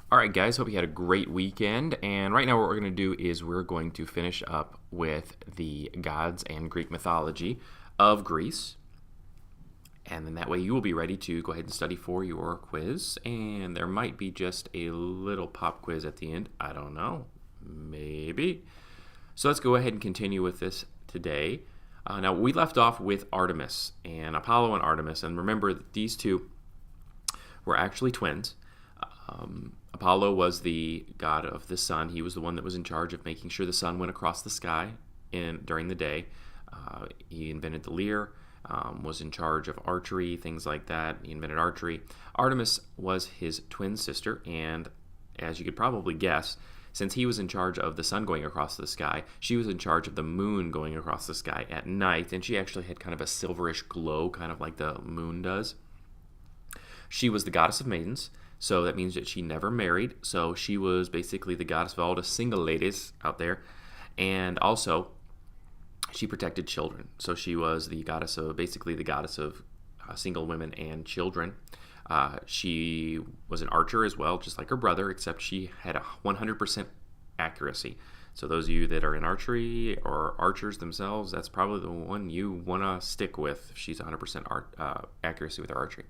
All right, guys, hope you had a great weekend. And right now, what we're going to do is we're going to finish up with the gods and Greek mythology of Greece. And then that way, you will be ready to go ahead and study for your quiz. And there might be just a little pop quiz at the end. I don't know. Maybe. So let's go ahead and continue with this today. Now, we left off with Artemis and Apollo and Artemis. And remember that these two were actually twins. Apollo was the god of the sun. He was the one that was in charge of making sure the sun went across the sky during the day. He invented the lyre, was in charge of archery, things like that. He invented archery. Artemis was his twin sister, and as you could probably guess, since he was in charge of the sun going across the sky, she was in charge of the moon going across the sky at night, and she actually had kind of a silverish glow, kind of like the moon does. She was the goddess of maidens. So that means that she never married. So she was basically the goddess of all the single ladies out there. And also, she protected children. So she was the goddess of single women and children. She was an archer as well, just like her brother, except she had a 100% accuracy. So those of you that are in archery or archers themselves, that's probably the one you want to stick with. She's 100% accuracy with her archery.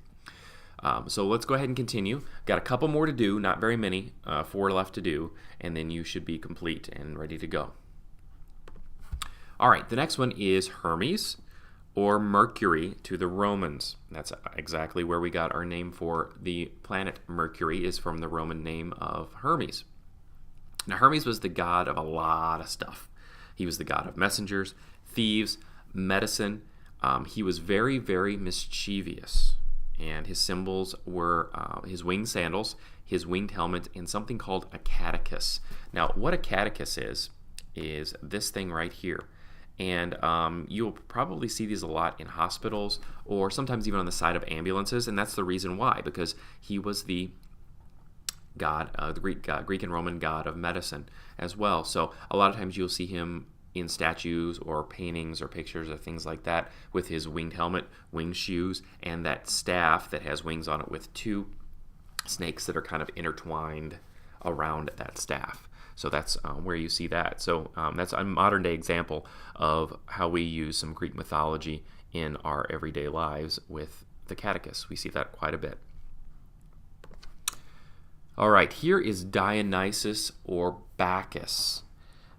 So let's go ahead and continue. Got a couple more to do, not very many, 4 left to do, and then you should be complete and ready to go. All right, the next one is Hermes, or Mercury to the Romans. That's exactly where we got our name for the planet Mercury, is from the Roman name of Hermes. Now, Hermes was the god of a lot of stuff. He was the god of messengers, thieves, medicine. He was very, very mischievous. And his symbols were his winged sandals, his winged helmet, and something called a catechus. Now, what a catechus is this thing right here. And you'll probably see these a lot in hospitals or sometimes even on the side of ambulances. And that's the reason why, because he was the god, the Greek and Roman god of medicine as well. So a lot of times you'll see him in statues or paintings or pictures or things like that with his winged helmet, winged shoes, and that staff that has wings on it with 2 snakes that are kind of intertwined around that staff. So that's where you see that. So that's a modern day example of how we use some Greek mythology in our everyday lives with the catechus. We see that quite a bit. All right, here is Dionysus or Bacchus.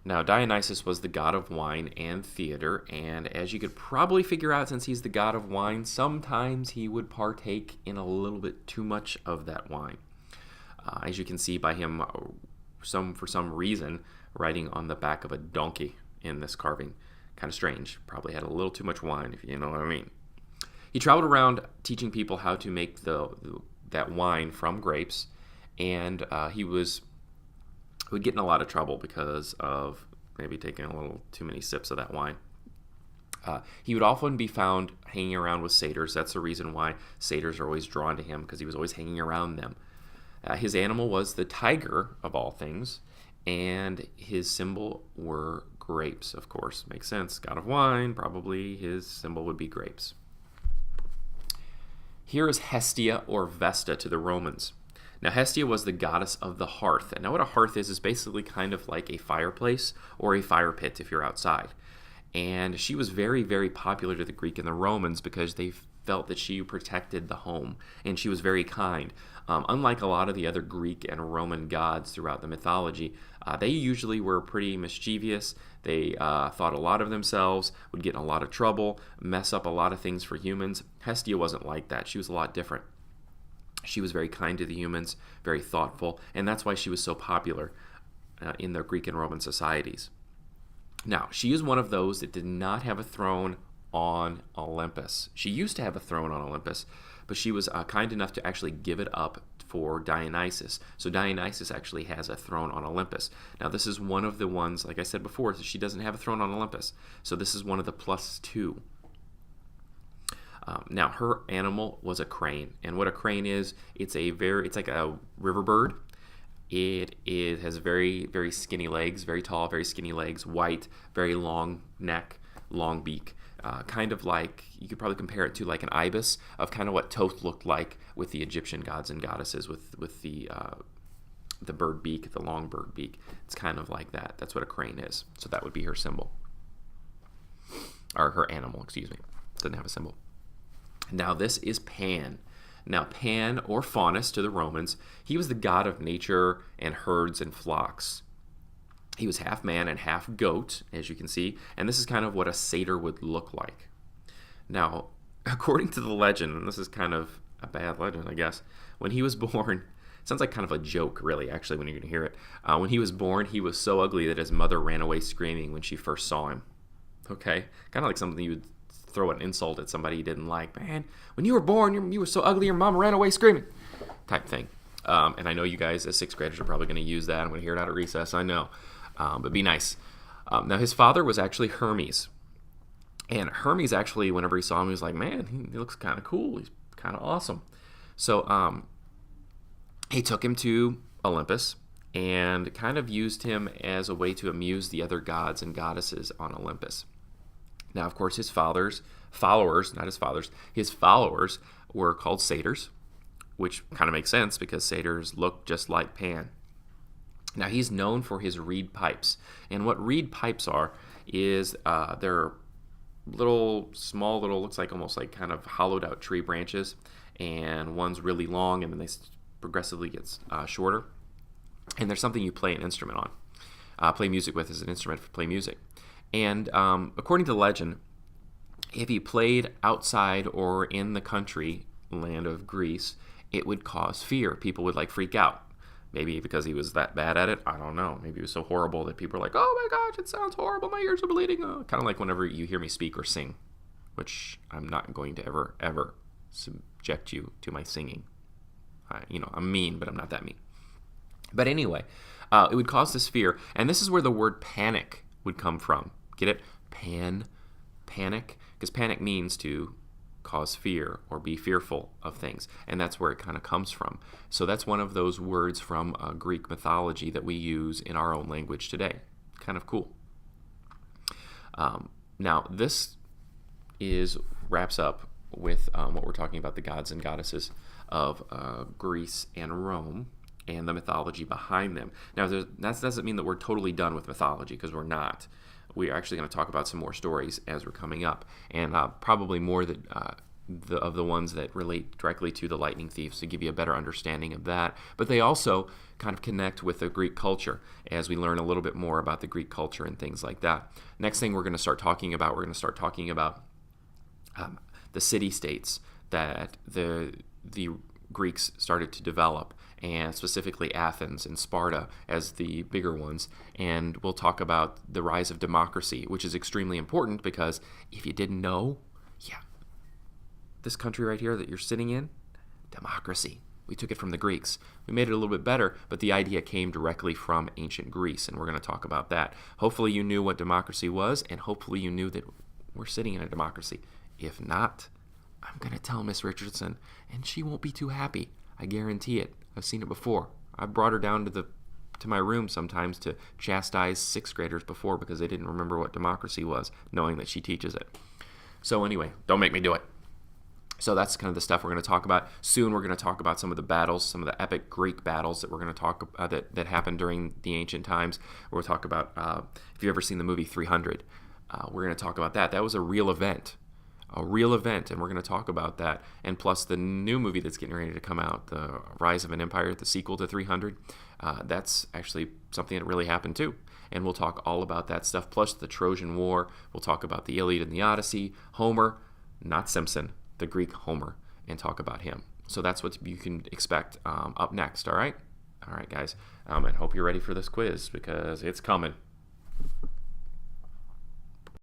Now, Dionysus was the god of wine and theater, and as you could probably figure out, since he's the god of wine, sometimes he would partake in a little bit too much of that wine. As you can see by him, for some reason, riding on the back of a donkey in this carving. Kind of strange. Probably had a little too much wine, if you know what I mean. He traveled around teaching people how to make that wine from grapes, and he would get in a lot of trouble because of maybe taking a little too many sips of that wine. He would often be found hanging around with satyrs. That's the reason why satyrs are always drawn to him, because he was always hanging around them. His animal was the tiger, of all things, and his symbol were grapes, of course. Makes sense. God of wine, probably his symbol would be grapes. Here is Hestia or Vesta to the Romans. Now, Hestia was the goddess of the hearth. And now what a hearth is basically kind of like a fireplace or a fire pit if you're outside. And she was very, very popular to the Greek and the Romans because they felt that she protected the home, and she was very kind. Unlike a lot of the other Greek and Roman gods throughout the mythology, they usually were pretty mischievous. They thought a lot of themselves, would get in a lot of trouble, mess up a lot of things for humans. Hestia wasn't like that. She was a lot different. She was very kind to the humans, very thoughtful, and that's why she was so popular in the Greek and Roman societies. Now, she is one of those that did not have a throne on Olympus. She used to have a throne on Olympus, but she was kind enough to actually give it up for Dionysus. So Dionysus actually has a throne on Olympus. Now, this is one of the ones, like I said before, that she doesn't have a throne on Olympus. So this is one of the +2. Now, her animal was a crane, and what a crane is, it's like a river bird. It has very, very skinny legs, very tall, very skinny legs, white, very long neck, long beak. Kind of like, you could probably compare it to like an ibis, of kind of what Thoth looked like with the Egyptian gods and goddesses, with the the bird beak, the long bird beak. It's kind of like that. That's what a crane is. So that would be her symbol. Or her animal, excuse me. Doesn't have a symbol. Now this is Pan. Now Pan, or Faunus to the Romans, he was the god of nature and herds and flocks. He was half man and half goat, as you can see, and this is kind of what a satyr would look like. Now, according to the legend, and this is kind of a bad legend, I guess, when he was born, it sounds like kind of a joke, really, actually, when you're going to hear it. When he was born, he was so ugly that his mother ran away screaming when she first saw him. Okay? Kind of like something you would throw an insult at somebody you didn't like. Man, when you were born, you were so ugly, your mom ran away screaming. Type thing. And I know you guys as 6th graders are probably going to use that. I'm going to hear it out at recess, I know. But be nice. Now, his father was actually Hermes. And Hermes actually, whenever he saw him, he was like, man, he looks kind of cool. He's kind of awesome. So he took him to Olympus and kind of used him as a way to amuse the other gods and goddesses on Olympus. Now, of course, his followers were called satyrs, which kind of makes sense because satyrs look just like Pan. Now, he's known for his reed pipes. And what reed pipes are is they're small little, looks like almost like kind of hollowed out tree branches. And one's really long and then they progressively gets shorter. And there's something you play an instrument on. Play music with as an instrument for play music. And according to legend, if he played outside or in the country, land of Greece, it would cause fear. People would freak out. Maybe because he was that bad at it. I don't know. Maybe he was so horrible that people are like, oh my gosh, it sounds horrible. My ears are bleeding. Kind of like whenever you hear me speak or sing, which I'm not going to ever subject you to my singing. I'm mean, but I'm not that mean. But anyway, it would cause this fear. And this is where the word panic would come from. Get it? Panic. Because panic means to cause fear or be fearful of things. And that's where it kind of comes from. So that's one of those words from Greek mythology that we use in our own language today. Kind of cool. Now, this wraps up with what we're talking about, the gods and goddesses of Greece and Rome and the mythology behind them. Now, that doesn't mean that we're totally done with mythology, because we're not. We're actually going to talk about some more stories as we're coming up, and probably more of the ones that relate directly to the lightning thieves to give you a better understanding of that. But they also kind of connect with the Greek culture as we learn a little bit more about the Greek culture and things like that. Next thing we're going to start talking about, the city-states that the Greeks started to develop, and specifically Athens and Sparta as the bigger ones. And we'll talk about the rise of democracy, which is extremely important because if you didn't know, this country right here that you're sitting in, democracy. We took it from the Greeks. We made it a little bit better, but the idea came directly from ancient Greece, and we're going to talk about that. Hopefully you knew what democracy was, and hopefully you knew that we're sitting in a democracy. If not, I'm going to tell Miss Richardson, and she won't be too happy. I guarantee it. I've seen it before. I've brought her down to my room sometimes to chastise 6th graders before because they didn't remember what democracy was, knowing that she teaches it. So anyway, don't make me do it. So that's kind of the stuff we're going to talk about. Soon we're going to talk about some of the battles, some of the epic Greek battles that we're going to talk that happened during the ancient times. We'll talk about, if you've ever seen the movie 300, we're going to talk about that. That was a real event, and we're going to talk about that. And plus the new movie that's getting ready to come out, The Rise of an Empire, the sequel to 300, that's actually something that really happened too. And we'll talk all about that stuff, plus the Trojan War. We'll talk about the Iliad and the Odyssey, Homer, not Simpson, the Greek Homer, and talk about him. So that's what you can expect up next, all right? All right, guys. And hope you're ready for this quiz because it's coming.